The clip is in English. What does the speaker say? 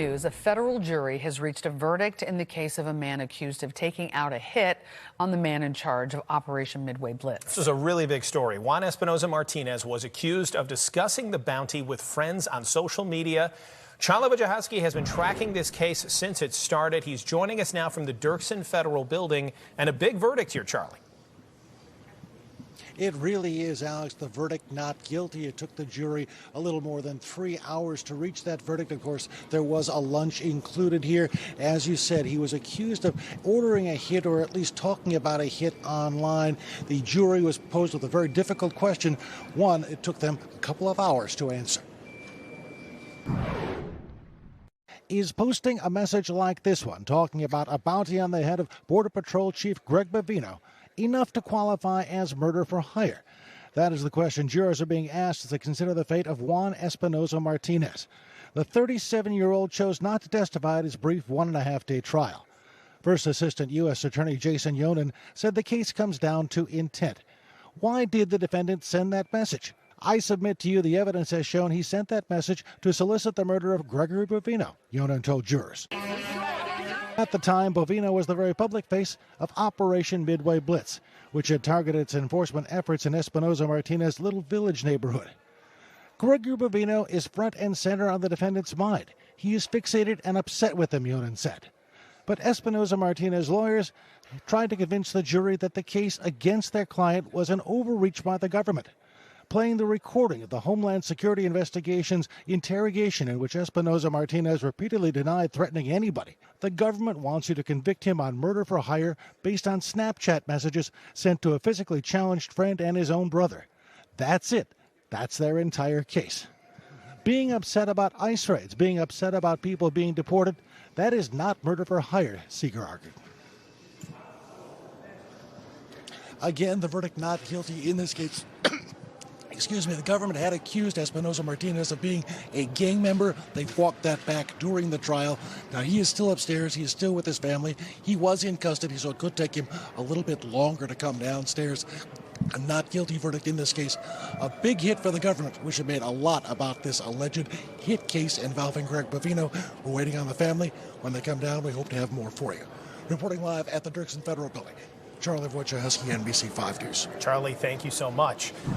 news, a federal jury has reached a verdict in the case of a man accused of taking out a hit on the man in charge of Operation Midway Blitz. This is a really big story. Juan Espinoza Martinez was accused of discussing the bounty with friends on social media. Charlie Wojciechowski has been tracking this case since it started. He's joining us now from the Dirksen Federal Building, and a big verdict here, Charlie. It really is, Alex. The verdict not guilty. It took the jury a little more than 3 hours to reach that verdict. Of course, there was a lunch included here. As you said, he was accused of ordering a hit, or at least talking about a hit online. The jury was posed with a very difficult question. One, it took them a couple of hours to answer. Is posting a message like this one, talking about a bounty on the head of Border Patrol Chief Greg Bovino, enough to qualify as murder for hire? That is the question jurors are being asked as they consider the fate of Juan Espinoza Martinez. The 37-year-old chose not to testify at his brief 1.5-day trial. First Assistant U.S. Attorney Jason Yonan said the case comes down to intent. Why did the defendant send that message? I submit to you the evidence has shown he sent that message to solicit the murder of Gregory Bovino, Yonan told jurors. At the time, Bovino was the very public face of Operation Midway Blitz, which had targeted its enforcement efforts in Espinoza Martinez's Little Village neighborhood. Gregory Bovino is front and center on the defendant's mind. He is fixated and upset with him, Yonan said. But Espinoza Martinez's lawyers tried to convince the jury that the case against their client was an overreach by the government. Playing the recording of the Homeland Security Investigation's interrogation in which Espinoza Martinez repeatedly denied threatening anybody. The government wants you to convict him on murder for hire based on Snapchat messages sent to a physically challenged friend and his own brother. That's it. That's their entire case. Being upset about ICE raids, being upset about people being deported, that is not murder for hire, Seeger argued. Again, the verdict not guilty in this case. Excuse me, the government had accused Espinoza Martinez of being a gang member. They walked that back during the trial. Now, he is still upstairs. He is still with his family. He was in custody, so it could take him a little bit longer to come downstairs. A not guilty verdict in this case. A big hit for the government, which had made a lot about this alleged hit case involving Greg Bovino. We're waiting on the family. When they come down, we hope to have more for you. Reporting live at the Dirksen Federal Building, Charlie Wojciechowski, NBC 5 News. Charlie, thank you so much.